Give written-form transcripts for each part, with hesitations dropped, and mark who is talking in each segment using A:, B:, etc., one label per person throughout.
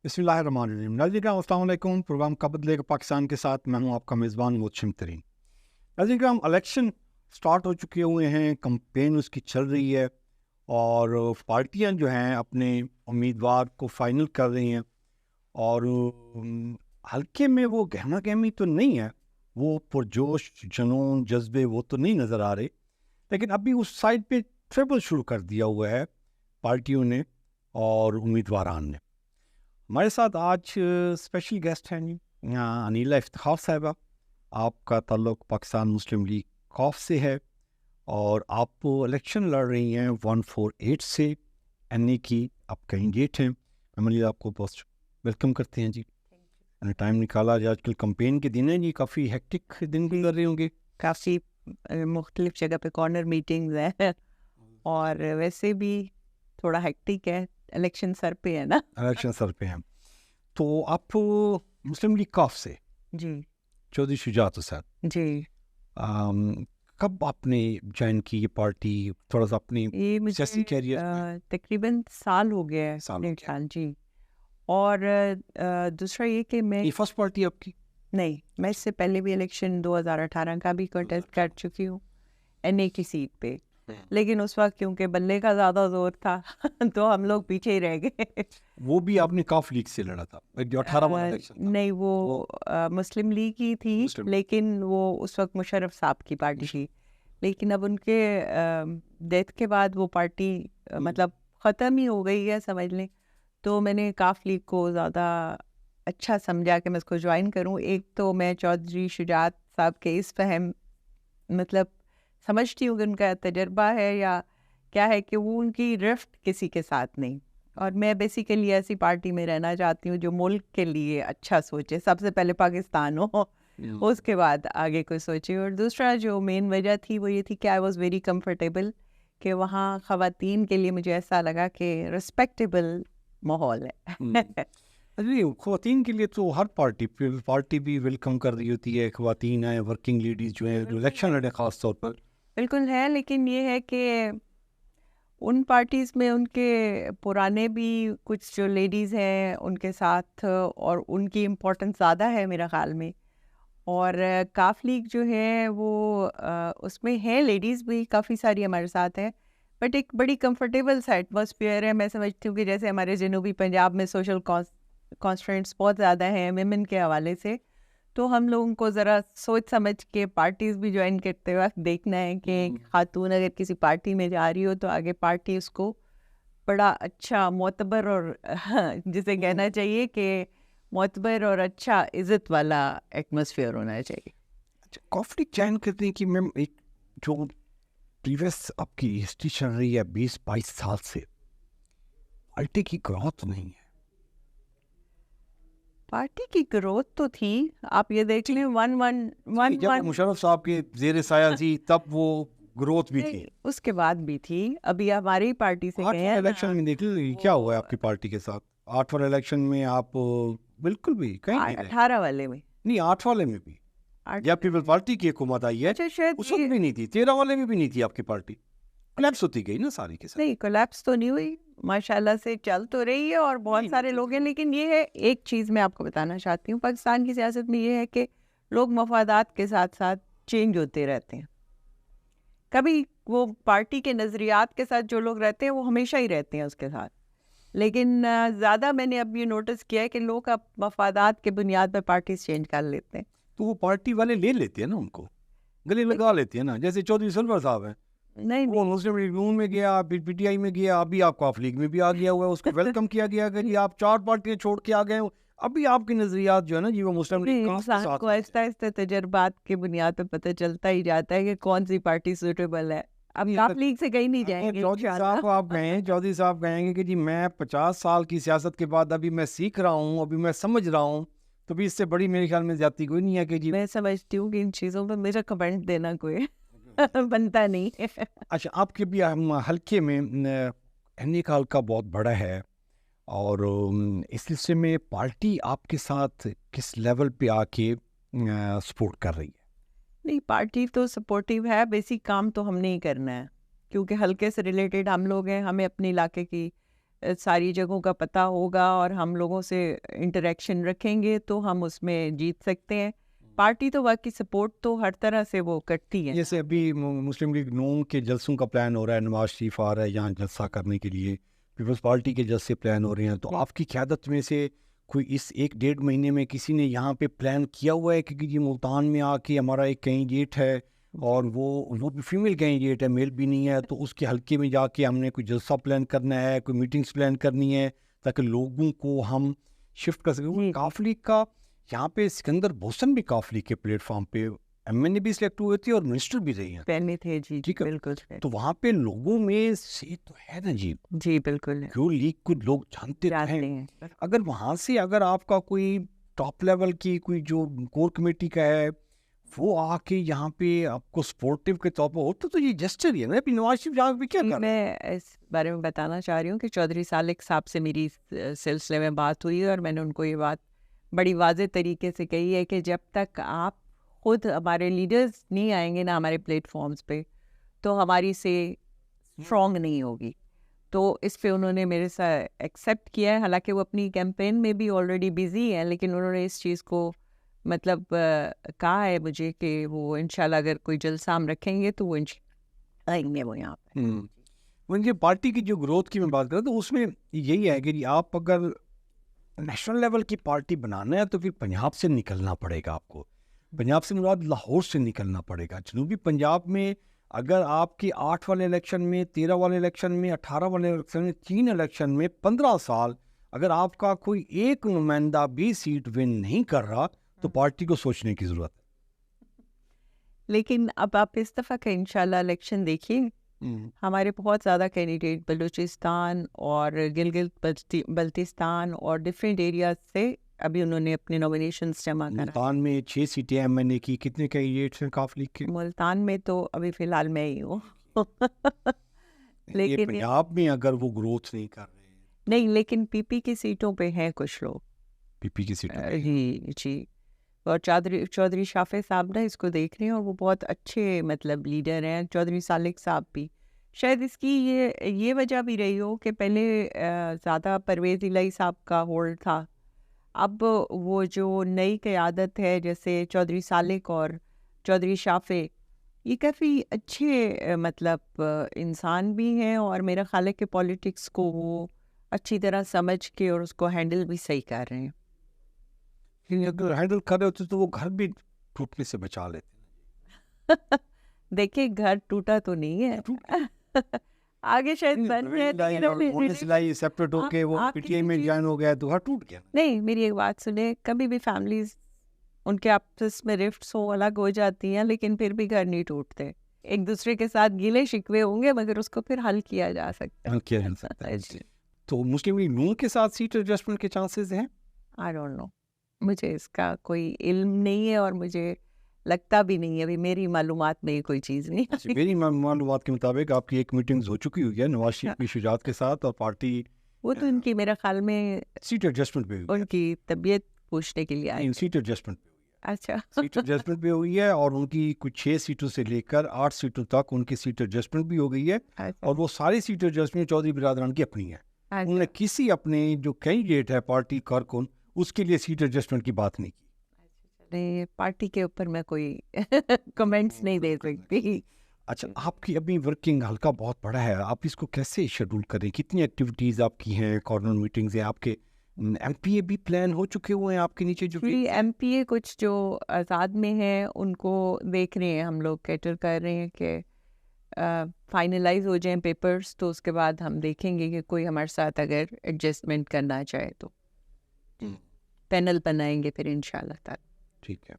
A: بسم اللہ الرحمن الرحیم. ناظرین کرام السلام علیکم. پروگرام کا بدلے کا پاکستان کے ساتھ میں ہوں آپ کا میزبان موتشم ترین. ناظرین کرام, الیکشن سٹارٹ ہو چکے ہوئے ہیں, کمپین اس کی چل رہی ہے اور پارٹیاں جو ہیں اپنے امیدوار کو فائنل کر رہی ہیں اور حلقے میں وہ گہما گہمی تو نہیں ہے, وہ پرجوش جنون جذبے وہ تو نہیں نظر آ رہے, لیکن ابھی اس سائڈ پہ ٹریبل شروع کر دیا ہوا ہے پارٹیوں نے اور امیدواران نے. ہمارے ساتھ آج اسپیشل گیسٹ ہیں جی انیلا افتخار صاحبہ. آپ کا تعلق پاکستان مسلم لیگ خوف سے ہے اور آپ الیکشن لڑ رہی ہیں 148 سے, این اے کی آپ کینڈیڈیٹ ہیں. ہم انیلا آپ کو بہت ویلکم کرتے ہیں جی. ٹائم نکالا جی, آج کل کمپین کے دن ہیں جی, کافی ہیکٹک دن گزر رہے ہوں گے.
B: کافی مختلف جگہ پہ کارنر میٹنگز ہیں اور ویسے بھی تھوڑا ہیکٹک ہے, الیکشن سر پہ ہے نا.
A: الیکشن سر پہ ہیں. تو آپ مسلم لیگ خوف سے
B: جی
A: چودھری شجاعت حسین
B: جی,
A: کب آپ نے جوائن کی یہ پارٹی؟ تھوڑا سا اپنی
B: یہ
A: سیاسی
B: مجھے
A: کیریئر
B: تقریباً سال ہو گیا ہے
A: سال ہو
B: میرے
A: گیا.
B: خیال. جی, اور دوسرا یہ کہ میں
A: یہ فرسٹ پارٹی آپ کی؟
B: نہیں, میں اس سے پہلے بھی الیکشن 2018 کا بھی کنٹیسٹ کر چکی ہوں این اے کی سیٹ پہ, لیکن اس وقت کیونکہ بلے کا زیادہ زور تھا تو ہم لوگ پیچھے ہی رہ گئے.
A: وہ بھی آپ نے کاف لیگ سے لڑا تھا جو 18 والا الیکشن تھا؟
B: نہیں, وہ مسلم لیگ ہی تھی, لیکن وہ اس وقت مشرف صاحب کی پارٹی تھی. لیکن اب ان کے ڈیتھ کے بعد وہ پارٹی مطلب ختم ہی ہو گئی ہے سمجھ لیں. تو میں نے کاف لیگ کو زیادہ اچھا سمجھا کہ میں اس کو جوائن کروں. ایک تو میں چودھری شجاعت صاحب کے اس فہم مطلب سمجھتی ہوں کہ ان کا تجربہ ہے یا کیا ہے کہ وہ ان کی رفت کسی کے ساتھ نہیں, اور میں بیسیکلی ایسی پارٹی میں رہنا چاہتی ہوں جو ملک کے لیے اچھا سوچے, سب سے پہلے پاکستان ہو, اس کے بعد آگے کوئی سوچے. اور دوسرا جو مین وجہ تھی وہ یہ تھی کہ آئی واز ویری کمفرٹیبل, کہ وہاں خواتین کے لیے مجھے ایسا لگا کہ رسپیکٹیبل ماحول ہے.
A: خواتین کے لیے تو ہر پارٹی بھی ویلکم کر رہی ہوتی ہے, خواتین ہیں, ورکنگ لیڈیز جو ہیں جو الیکشن لڑے خاص طور پر.
B: بالکل ہے, لیکن یہ ہے کہ ان پارٹیز میں ان کے پرانے بھی کچھ جو لیڈیز ہیں ان کے ساتھ, اور ان کی امپورٹنس زیادہ ہے میرا خیال میں. اور کاف لیگ جو ہے وہ اس میں ہے لیڈیز بھی کافی ساری ہمارے ساتھ ہیں, بٹ ایک بڑی کمفرٹیبل سا ایٹماسفیئر ہے. میں سمجھتی ہوں کہ جیسے ہمارے جنوبی پنجاب میں سوشل کانسٹرینٹس بہت زیادہ ہیں ویمن کے حوالے سے, تو ہم لوگوں کو ذرا سوچ سمجھ کے پارٹیز بھی جوائن کرتے وقت دیکھنا ہے کہ خاتون اگر کسی پارٹی میں جا رہی ہو تو آگے پارٹی اس کو بڑا اچھا معتبر اور جسے کہنا چاہیے کہ معتبر اور اچھا عزت والا ایٹماسفیئر ہونا چاہیے.
A: کانفلکٹ جوائن کرنے کی میم ایک جو پریویس آپ کی ہسٹری چل رہی ہے 20-22 سال سے, پارٹی کی گروتھ نہیں ہے.
B: پارٹی کی گروتھ تو تھی, آپ یہ دیکھ لیں
A: جب مشرف صاحب کے زیر سایہ تھی تب وہ گروتھ بھی تھی,
B: اس کے بعد بھی تھی. ابھی ہماری پارٹی سے گئے ہیں
A: الیکشن میں دیکھ لیں کیا ہوا ہے آپ کی پارٹی کے ساتھ. 8 والے الیکشن میں آپ بالکل بھی کہیں نہیں رہے.
B: 18 والے میں
A: نہیں, 8 والے میں بھی یا پیپل پارٹی کی حکومت آئی ہے, اس وقت بھی نہیں تھی. 13 والے میں بھی نہیں تھی آپ کی پارٹی. کولیپس ہوتی گئی نا ساری کے ساتھ.
B: نہیں, کولیپس تو نہیں ہوئی, ماشاءاللہ سے چل تو رہی ہے اور بہت سارے لوگ ہیں. لیکن یہ ہے ایک چیز میں آپ کو بتانا چاہتی ہوں, پاکستان کی سیاست میں یہ ہے کہ لوگ مفادات کے ساتھ ساتھ چینج ہوتے رہتے ہیں. کبھی وہ پارٹی کے نظریات کے ساتھ جو لوگ رہتے ہیں وہ ہمیشہ ہی رہتے ہیں اس کے ساتھ, لیکن زیادہ میں نے اب یہ نوٹس کیا ہے کہ لوگ اب مفادات کے بنیاد پہ پارٹیز چینج کر لیتے ہیں.
A: تو وہ پارٹی والے لے لیتے ہیں نا, ان کو گلے لگا لیتے ہیں نا, جیسے چودھری سرور صاحب ہیں.
B: نہیں,
A: وہ مسلم لیگ نون میں گیا, پھر پی ٹی آئی میں گیا, ابھی آپ کاف لیگ میں بھی آ گیا ہوا ہے. اس کو ویلکم کیا گیا کہ جی آپ 4 پارٹیاں چھوڑ کے آ گئے ہو. ابھی آپ کے نظریات جو ہے نا جی وہ مسلم لیگ
B: انسان کو آہستہ آہستہ تجربات کے بنیاد پہ پتہ چلتا ہی جاتا ہے کہ کون سی پارٹی سوٹیبل ہے. اب کاف لیگ سے کہیں نہیں جائیں گے.
A: چودھری صاحب آپ کہیں, چودھری صاحب کہیں گے کہ جی میں 50 سال کی سیاست کے بعد ابھی میں سیکھ رہا ہوں, ابھی میں سمجھ رہا ہوں, تو بھی اس سے بڑی میرے خیال میں زیادتی کوئی نہیں ہے کہ جی.
B: میں سمجھتی ہوں کہ ان چیزوں پہ میرا کمنٹ دینا کوئی بنتا نہیں.
A: اچھا, آپ کے بھی حلقے میں این اے کا حلقہ بہت بڑا ہے اور اس سلسلے میں پارٹی آپ کے ساتھ کس لیول پہ آ کے سپورٹ کر رہی ہے؟
B: نہیں, پارٹی تو سپورٹیو ہے, بیسک کام تو ہم نے ہی کرنا ہے کیونکہ حلقے سے ریلیٹڈ ہم لوگ ہیں. ہمیں اپنے علاقے کی ساری جگہوں کا پتہ ہوگا اور ہم لوگوں سے انٹریکشن رکھیں گے تو ہم اس میں جیت سکتے ہیں. پارٹی تو واقعی سپورٹ تو ہر طرح سے وہ کرتی ہے.
A: جیسے ابھی مسلم لیگ نون کے جلسوں کا پلان ہو رہا ہے, نواز شریف آ رہا ہے یہاں جلسہ کرنے کے لیے, پیپلز پارٹی کے جلسے پلان ہو رہے ہیں, تو آپ کی قیادت میں سے کوئی اس 1-1.5 مہینے میں کسی نے یہاں پہ پلان کیا ہوا ہے کہ یہ ملتان میں آ کے ہمارا ایک کینڈیڈیٹ ہے اور وہ بھی فیمیل کینڈیڈیٹ ہے, میل بھی نہیں ہے, تو اس کے حلقے میں جا کے ہم نے کوئی جلسہ پلان کرنا ہے, کوئی میٹنگس پلان کرنی ہے تاکہ لوگوں کو ہم شفٹ کر سکیں. کاف لیگ کا یہاں پہ سکندر بوسن بھی کاف لیگ کے پلیٹ فارم پہ ایم این اے بھی سلیکٹ ہوئے تھے اور منسٹر بھی رہی ہیں,
B: پہلے تھے. جی
A: ٹھیک ہے,
B: بالکل.
A: تو وہاں پہ لوگوں میں سے تو ہے نا جی.
B: جی بالکل.
A: کیوں لیگ کو لوگ جانتے ہیں. اگر وہاں سے اگر آپ کا کوئی ٹاپ لیول کی کوئی جو کور کمیٹی کا ہے وہ آ کے یہاں پہ آپ کو سپورٹیو کے طور پر ہوتا تو یہ جسٹر ہی ہے نا. ابھی نواز شریف جہاں پہ کیا کر رہے ہیں,
B: میں اس بارے میں بتانا چاہ رہی ہوں کہ چودھری سالک صاحب سے میری سلسلے میں بات ہوئی ہے اور میں نے ان کو یہ بات بڑی واضح طریقے سے کہی ہے کہ جب تک آپ خود ہمارے لیڈرز نہیں آئیں گے نا ہمارے پلیٹ فارمز پہ تو ہماری سے اسٹرانگ نہیں ہوگی. تو اس پہ انہوں نے میرے ساتھ ایکسیپٹ کیا ہے, حالانکہ وہ اپنی کیمپین میں بھی آلریڈی بزی ہیں, لیکن انہوں نے اس چیز کو مطلب کہا ہے مجھے کہ وہ انشاءاللہ اگر کوئی جلسہ ہم رکھیں گے تو وہ آئیں گے وہ یہاں پہ.
A: ان کی پارٹی کی جو گروتھ کی میں بات کروں تو اس میں یہی ہے کہ آپ اگر نیشنل لیول کی پارٹی بنانا ہے تو پھر پنجاب سے نکلنا پڑے گا. آپ کو پنجاب سے مراد لاہور سے نکلنا پڑے گا. جنوبی پنجاب میں اگر آپ کی 8 والے الیکشن میں, 13 والے الیکشن میں, 18 والے الیکشن میں, 3 الیکشن میں 15 سال اگر آپ کا کوئی ایک نمائندہ بھی سیٹ ون نہیں کر رہا تو پارٹی کو سوچنے کی ضرورت ہے.
B: لیکن اب آپ اس دفعہ کا انشاءاللہ الیکشن دیکھیے, ہمارے بہت زیادہ کینڈیڈیٹ بلوچستان اور گلگت بلتستان اور ڈفرینٹ ایریاز سے ابھی انہوں نے اپنے نومینیشنز جمع کرا.
A: ملتان میں 6 سیٹیں ایم این اے کی, کتنے کینڈیڈیٹس ہیں کاف لیگ کے؟
B: ملتان میں تو ابھی فی الحال میں ہی ہوں.
A: لیکن پنجاب میں اگر وہ گروتھ نہیں کر رہے
B: نہیں, لیکن پی پی کی سیٹوں پہ ہیں کچھ لوگ.
A: پی پی کی سیٹوں پہ
B: جی. اور چودھری شافع صاحب نا اس کو دیکھ رہے ہیں اور وہ بہت اچھے مطلب لیڈر ہیں. چودھری سالک صاحب بھی شاید اس کی یہ وجہ بھی رہی ہو کہ پہلے زیادہ پرویز الہی صاحب کا ہولڈ تھا. اب وہ جو نئی قیادت ہے جیسے چودھری سالک اور چودھری شافع, یہ کافی اچھے مطلب انسان بھی ہیں اور میرا خیال ہے کہ پولیٹکس کو وہ اچھی طرح سمجھ کے اور اس کو ہینڈل بھی صحیح کر رہے ہیں.
A: اگر ہینڈل کر رہے ہوتے تو وہ گھر بھی ٹوٹنے سے بچا لیتے.
B: دیکھیں گھر ٹوٹا تو نہیں ہے, آگے شاید بن جائے
A: سیپریٹ ہو کے وہ پی ٹی آئی میں جوائن ہو گیا تو گھر ٹوٹ گیا.
B: نہیں, میری ایک بات سنیں, کبھی بھی فیملیز ان کے آپس میں رفٹس ہوں, الگ ہو جاتی ہیں, لیکن پھر بھی گھر نہیں ٹوٹتے. ایک دوسرے کے ساتھ گیلے شکوے ہوں گے مگر اس کو پھر حل کیا جا سکتا
A: ہے. تو مسلم لیگ نون کے ساتھ سیٹ ایڈجسٹمنٹ کے چانسز ہیں؟
B: آئی ڈونٹ نو, مجھے اس کا کوئی علم نہیں ہے اور مجھے لگتا بھی نہیں ہے, ابھی میری معلومات میں کوئی چیز نہیں.
A: میری معلومات کے مطابق آپ کی ایک میٹنگ ہو چکی ہوئی ہے نواز شریف کی شجاعت کے ساتھ, اور پارٹی
B: وہ تو ان کی میرے خیال میں
A: سیٹ ایڈجسٹمنٹ پہ
B: ان کی طبیعت پوچھنے کے لیے آئی.
A: سیٹ ایڈجسٹمنٹ پہ
B: اچھا
A: سیٹ ایڈجسٹمنٹ بھی ہوئی ہے, اور ان کی کچھ 6 سیٹوں سے لے کر 8 سیٹوں تک ان کی سیٹ ایڈجسٹمنٹ بھی ہو گئی ہے, اور وہ ساری سیٹ ایڈجسٹمنٹ چودھری برادران کی اپنی ہے. انہوں نے کسی اپنے جو کینڈیڈیٹ ہے پارٹی کارکن اس کے لیے سیٹ ایڈجسٹمنٹ کی بات نہیں کی.
B: پارٹی کے اوپر میں کوئی کمنٹس نہیں دے سکتی.
A: اچھا, آپ کی ابھی ورکنگ حلقہ بہت بڑا ہے, آپ اس کو کیسے شیڈول کریں, کتنی ایکٹیویٹیز آپ کی ہیں, کارنر میٹنگز ہیں آپ کے, ایم پی اے بھی پلان ہو چکے ہوئے ہیں آپ کے نیچے جو
B: ایم پی اے کچھ جو آزاد میں ہیں ان کو دیکھ رہے ہیں, ہم لوگ کیٹر کر رہے ہیں کہ فائنلائز ہو جائیں پیپرز, تو اس کے بعد ہم دیکھیں گے کہ کوئی ہمارے ساتھ اگر ایڈجسٹمنٹ کرنا چاہے تو پینل بنائیں گے پھر انشاءاللہ تعالی.
A: ٹھیک ہے,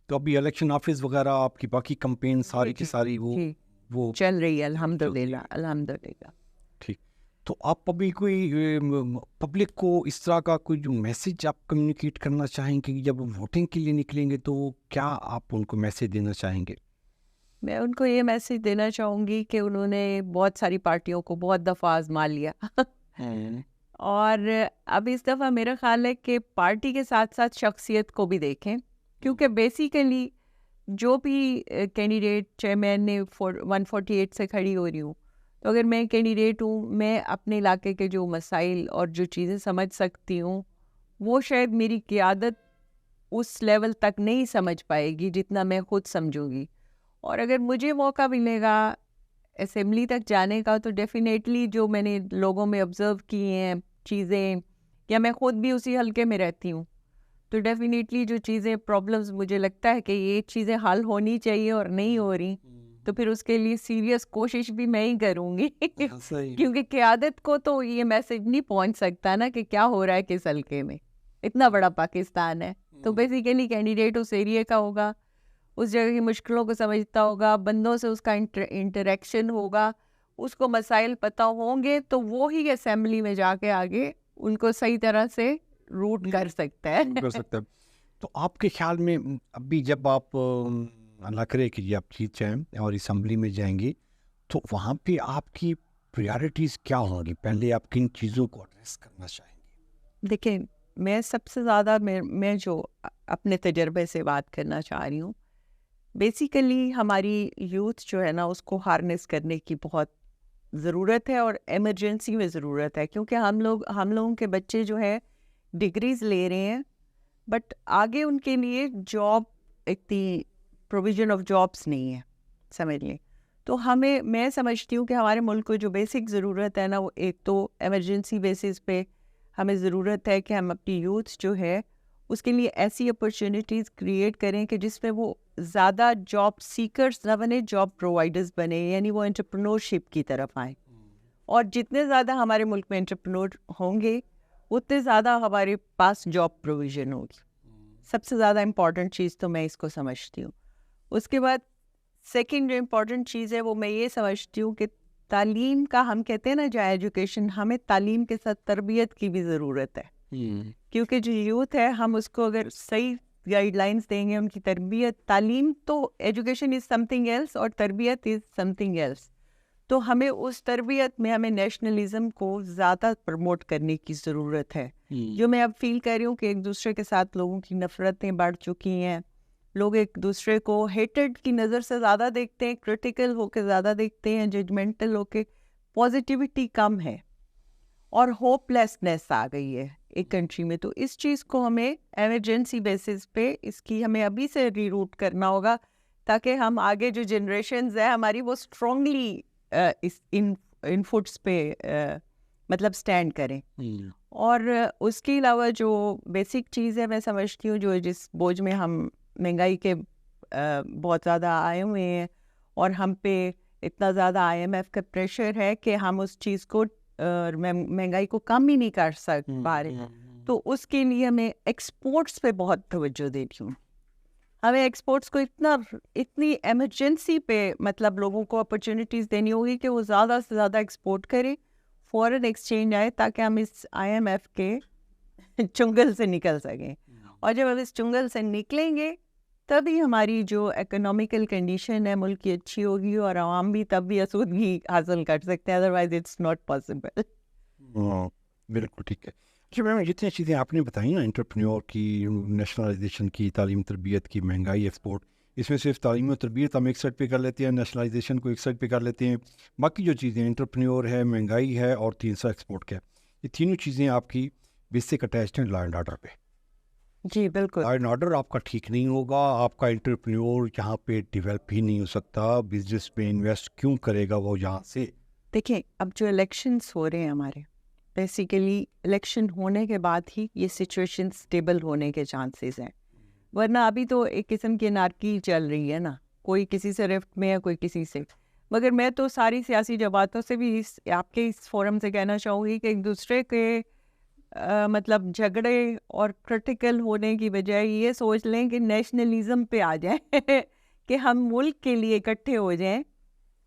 A: تو ابھی الیکشن آفس وغیرہ آپ کی باقی کمپین ساری کی ساری وہ
B: چل رہی ہے الحمدللہ الحمدللہ.
A: ٹھیک, تو آپ ابھی کوئی پبلک کو اس طرح کا کوئی جو میسج آپ کمیونیکیٹ کرنا چاہیں گے جب ووٹنگ کے لیے نکلیں گے, تو کیا آپ ان کو میسج دینا چاہیں گے؟
B: میں ان کو یہ میسج دینا چاہوں گی کہ انہوں نے بہت ساری پارٹیوں کو بہت دفعہ آزما لیا اور اب اس دفعہ میرا خیال ہے کہ پارٹی کے ساتھ ساتھ شخصیت کو بھی دیکھیں, کیونکہ بیسیکلی جو بھی کینڈیڈیٹ, چاہے میں نے 148 سے کھڑی ہو رہی ہوں, تو اگر میں کینڈیڈیٹ ہوں, میں اپنے علاقے کے جو مسائل اور جو چیزیں سمجھ سکتی ہوں وہ شاید میری قیادت اس لیول تک نہیں سمجھ پائے گی جتنا میں خود سمجھوں گی. اور اگر مجھے موقع ملے گا اسمبلی تک جانے کا تو ڈیفینیٹلی جو میں نے لوگوں میں آبزرو کی ہیں چیزیں, یا میں خود بھی اسی حلقے میں رہتی ہوں, تو ڈیفینیٹلی جو چیزیں پرابلمز مجھے لگتا ہے کہ یہ چیزیں حل ہونی چاہیے اور نہیں ہو رہی, تو پھر اس کے لیے سیریس کوشش بھی میں ہی کروں گی کیونکہ قیادت کو تو یہ میسج نہیں پہنچ سکتا نا کہ کیا ہو رہا ہے کس حلقے میں, اتنا بڑا پاکستان ہے. تو بیسیکلی کینڈیڈیٹ اس ایریے کا ہوگا, اس جگہ کی مشکلوں کو سمجھتا ہوگا, بندوں سے اس کا انٹریکشن ہوگا, اس کو مسائل پتہ ہوں گے, تو وہ ہی اسمبلی میں جا کے آگے ان کو صحیح طرح سے روٹ کر سکتا ہے.
A: تو آپ کے خیال میں ابھی جب آپ اللہ کرے کہ یہ آپ جیت جائیں اور اسمبلی میں جائیں گی, تو وہاں پہ آپ کی پریارٹیز کیا ہوں گی؟ پہلے آپ کن چیزوں کو ایڈریس کرنا چاہیں گے؟
B: دیکھیں, میں سب سے زیادہ میں جو اپنے تجربے سے بات کرنا چاہ رہی ہوں, بیسیکلی ہماری یوتھ جو ہے نا اس کو ہارنس کرنے کی بہت ضرورت ہے اور ایمرجنسی میں ضرورت ہے, کیونکہ ہم لوگوں کے بچے جو ہے ڈگریز لے رہے ہیں بٹ آگے ان کے لیے جاب اتنی پروویژن آف جابس نہیں ہے, سمجھ لیں. تو میں سمجھتی ہوں کہ ہمارے ملک کو جو بیسک ضرورت ہے نا, وہ ایک تو ایمرجنسی بیسس پہ ہمیں ضرورت ہے کہ ہم اپنی یوتھ جو ہے اس کے لیے ایسی اپرچونیٹیز کریٹ کریں کہ جس میں وہ زیادہ جاب سیکرز نہ بنے, جاب پرووائڈرز بنے, یعنی وہ انٹرپرنورشپ کی طرف آئیں. اور جتنے زیادہ ہمارے ملک میں انٹرپرنور ہوں گے اتنے زیادہ ہمارے پاس جاب پروویژن ہوگی. سب سے زیادہ امپورٹنٹ چیز تو میں اس کو سمجھتی ہوں. اس کے بعد سیکنڈ جو امپورٹنٹ چیز ہے وہ میں یہ سمجھتی ہوں کہ تعلیم کا, ہم کہتے ہیں نا جو ایجوکیشن, ہمیں تعلیم کے ساتھ تربیت کی بھی ضرورت ہے, کیونکہ جو یوتھ ہے ہم اس کو اگر صحیح گائیڈ لائنس دیں گے, ان کی تربیت, تعلیم تو education is something else اور تربیت از سم تھنگ ایلس, تو ہمیں اس تربیت میں ہمیں نیشنلزم کو زیادہ پروموٹ کرنے کی ضرورت ہے. جو میں اب فیل کر رہی ہوں کہ ایک دوسرے کے ساتھ لوگوں کی نفرتیں بڑھ چکی ہیں, لوگ ایک دوسرے کو ہیٹڈ کی نظر سے زیادہ دیکھتے ہیں, کرٹیکل ہو کے زیادہ دیکھتے ہیں, ججمنٹل ہو کے, پازیٹیوٹی کم ہے اور ہوپ لیسنس آ گئی ہے ایک کنٹری میں. تو اس چیز کو ہمیں ایمرجنسی بیسس پہ اس کی ہمیں ابھی سے ری روٹ کرنا ہوگا تاکہ ہم آگے جو جنریشنز ہیں ہماری وہ اسٹرانگلی ان فوٹس پہ مطلب اسٹینڈ کریں. اور اس کے علاوہ جو بیسک چیز ہے میں سمجھتی ہوں جو جس بوجھ میں ہم مہنگائی کے بہت زیادہ آئے ہوئے ہیں اور ہم پہ اتنا زیادہ IMF کا پریشر ہے کہ ہم اس چیز کو مہنگائی کو کم ہی نہیں کر پا رہے, تو اس کے لیے ہمیں ایکسپورٹس پہ بہت توجہ دیتی ہوں. ہمیں ایکسپورٹس کو اتنی ایمرجنسی پہ مطلب لوگوں کو اپرچونیٹیز دینی ہوگی کہ وہ زیادہ سے زیادہ ایکسپورٹ کریں, فورن ایکسچینج آئے تاکہ ہم اس IMF کے چنگل سے نکل سکیں. اور جب ہم اس چنگل سے نکلیں گے تبھی ہماری جو اکنامیکل کنڈیشن ہے ملک کی اچھی ہوگی اور عوام بھی تب بھی آسودگی حاصل کر سکتے ہیں, ادروائز اٹس ناٹ پاسبل.
A: بالکل ٹھیک ہے. اچھا میم, جتنی چیزیں آپ نے بتائی نا, انٹرپرینور کی, نیشنلائزیشن کی, تعلیم تربیت کی, مہنگائی, ایکسپورٹ, اس میں صرف تعلیم و تربیت ہم ایک سائڈ پہ کر لیتے ہیں, نیشنلائزیشن کو ایک سائڈ پہ کر لیتے ہیں, باقی جو چیزیں انٹرپرینور ہے, مہنگائی ہے اور تیسرا ایکسپورٹ کا, یہ تینوں چیزیں آپ کی بیسک اٹیچڈ ہیں لا اینڈ آرڈر پہ.
B: جی بالکل.
A: لا اینڈ آرڈر آپ کا ٹھیک نہیں ہوگا, آپ کا انٹرپرینور یہاں پہ ڈیولپ ہی نہیں ہو سکتا, بزنس میں انویسٹ کیوں کرے گا وہ یہاں سے.
B: دیکھیں اب جو الیکشنس ہو رہے ہیں ہمارے, بیسیکلی الیکشن ہونے کے بعد ہی یہ سچویشن سٹیبل ہونے کے چانسز ہیں, ورنہ ابھی تو ایک قسم کی انارکی چل رہی ہے نا, کوئی کسی سے رفٹ میں ہے, کوئی کسی سے. مگر میں تو ساری سیاسی جماعتوں سے بھی آپ کے اس فورم سے کہنا چاہوں گی کہ ایک دوسرے کے مطلب جھگڑے اور کرٹیکل ہونے کی بجائے یہ سوچ لیں کہ نیشنلزم پہ آ جائیں کہ ہم ملک کے لیے اکٹھے ہو جائیں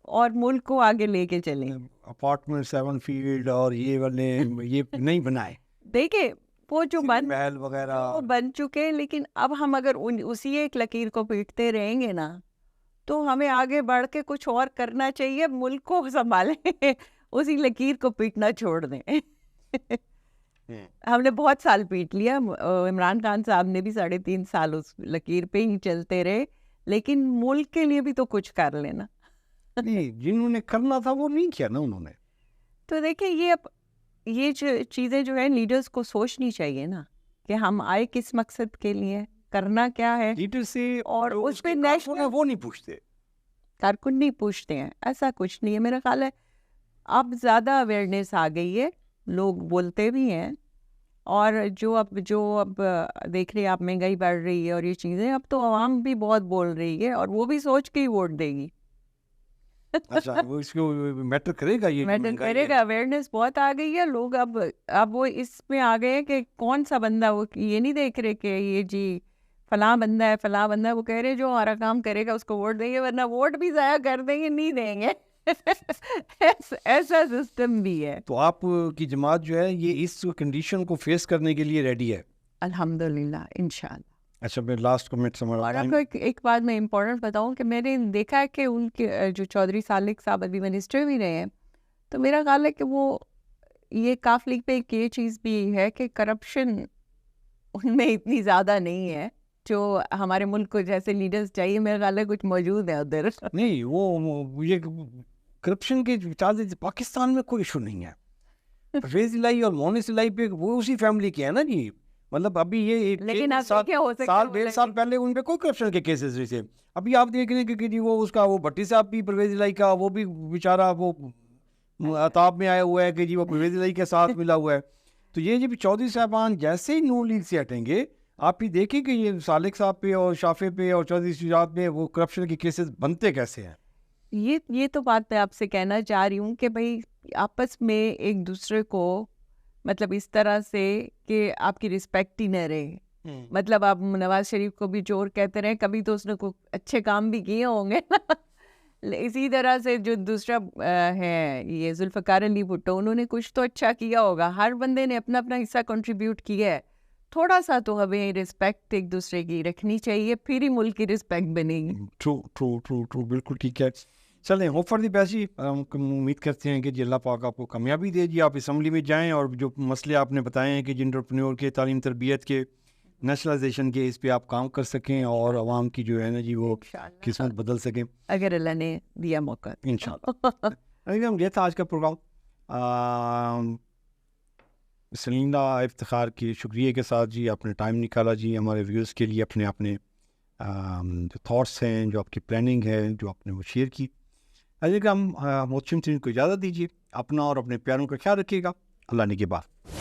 B: اور ملک کو آگے لے کے چلیں.
A: اپارٹمنٹ 7 فیلڈ اور یہ والے یہ نہیں بنائے,
B: دیکھیں وہ جو
A: محل وغیرہ
B: وہ بن چکے, لیکن اب ہم اگر اسی ایک لکیر کو پیٹتے رہیں گے نا تو ہمیں آگے بڑھ کے کچھ اور کرنا چاہیے, ملک کو سنبھالیں, اسی لکیر کو پیٹنا چھوڑ دیں. ہم نے بہت سال پیٹ لیا, عمران خان صاحب نے بھی 3.5 سال اس لکیر پہ ہی چلتے رہے, لیکن ملک کے لیے بھی تو کچھ کر لینا.
A: نہیں جنہوں نے کرنا تھا وہ نہیں کیا نا انہوں نے.
B: تو دیکھیں یہ چیزیں جو ہے لیڈرز کو سوچنی چاہیے نا کہ ہم آئے کس مقصد کے لیے, کرنا کیا ہے,
A: لیڈر سے
B: اور اس پہ
A: نیشنل وہ نہیں پوچھتے,
B: کارکن نہیں پوچھتے ہیں. ایسا کچھ نہیں ہے, میرا خیال ہے اب زیادہ اویئرنیس آ گئی ہے, لوگ بولتے بھی ہیں, اور جو اب دیکھ رہے آپ مہنگائی بڑھ رہی ہے اور یہ چیزیں, اب تو عوام بھی بہت بول رہی ہے اور وہ بھی سوچ کے ہی ووٹ دے گی.
A: اچھا وہ اس کو میٹر کرے گا, یہ
B: میٹر کرے گا, اویئرنیس بہت آ گئی ہے. لوگ اب وہ اس میں آ گئے کہ کون سا بندہ, وہ یہ نہیں دیکھ رہے کہ یہ جی فلاں بندہ ہے فلاں بندہ ہے, وہ کہہ رہے جو ہمارا کام کرے گا اس کو ووٹ دیں گے, ورنہ ووٹ بھی ضائع کر دیں گے, نہیں دیں گے. ایسا سسٹم بھی ہے.
A: تو آپ کی جماعت جو ہے یہ اس کنڈیشن کو فیس کرنے کے لیے ریڈی ہے؟
B: الحمدللہ, انشاءاللہ.
A: اچھا میں لاسٹ کمنٹ سمجھ,
B: اور آپ کو ایک بات میں امپورٹنٹ بتاؤں کہ میں نے دیکھا ہے کہ ان کے جو چودھری سالک صاحب ابھی منسٹر بھی رہے ہیں, تو میرا خیال ہے کہ وہ یہ کاف لیگ پہ ایک یہ چیز بھی ہے کہ کرپشن ان میں اتنی زیادہ نہیں ہے جو ہمارے ملک کو جیسے لیڈرز چاہیے, میرا خیال ہے کچھ موجود ہے ادھر.
A: نہیں وہ یہ کرپشن کے پاکستان میں کوئی ایشو نہیں ہے. پرویز الہی اور مونس الہی پہ وہ اسی فیملی کے ہیں نا جی, مطلب ابھی یہ
B: لیکن
A: سال 1.5 سال پہلے ان پہ کوئی کرپشن کے کیسز نہیں تھے. ابھی آپ دیکھ رہے ہیں کہ جی وہ اس کا وہ بھٹی صاحب بھی پرویز الہی کا وہ بھی بیچارہ وہ عطاب میں آیا ہوا ہے کہ جی وہ پرویز الہی کے ساتھ ملا ہوا ہے. تو یہ جب چودھری صاحبان جیسے ہی نون لیگ سے ہٹیں گے, آپ بھی دیکھیں کہ یہ سالک صاحب پہ اور شافع پہ اور چودھری شجاعت پہ وہ کرپشن کے کیسز بنتے کیسے ہیں.
B: یہ تو بات میں آپ سے کہنا چاہ رہی ہوں کہ بھائی آپس میں ایک دوسرے کو مطلب اس طرح سے کہ آپ کی رسپیکٹ ہی نہ رہے. مطلب آپ نواز شریف کو بھی چور کہتے رہے, کبھی تو اس نے کوئی اچھے کام بھی کیے ہوں گے. اسی طرح سے جو دوسرا ہے یہ ذوالفقار علی بھٹو, انہوں نے کچھ تو اچھا کیا ہوگا. ہر بندے نے اپنا اپنا حصہ کنٹریبیوٹ کیا ہے. تھوڑا سا تو ہمیں رسپیکٹ ایک دوسرے کی رکھنی چاہیے, پھر ہی ملک کی رسپیکٹ بنے گی.
A: ٹرو بالکل ٹھیک ہے. چلیں ہوپ فار دی بیسٹ جی, ہم امید کرتے ہیں کہ جی اللہ پاک آپ کو کامیابی دے. جی آپ اسمبلی میں جائیں اور جو مسئلے آپ نے بتائے ہیں کہ جنٹرپرینور کے, تعلیم تربیت کے, نیشنلائزیشن کے, اس پہ آپ کام کر سکیں اور عوام کی جو ہے نا جی وہ قسمت بدل سکیں
B: اگر اللہ نے دیا موقع
A: انشاءاللہ. یہ تھا آج کا پروگرام. سلینا افتخار کے شکریہ کے ساتھ جی آپ نے ٹائم نکالا جی ہمارے ویوز کے لیے, اپنے جو تھاٹس ہیں, جو آپ کی پلاننگ ہے, جو آپ نے وہ شیئر کی. ہم محتشم کو اجازت دیجیے. اپنا اور اپنے پیاروں کا خیال رکھیے گا. اللہ نے کے بعد.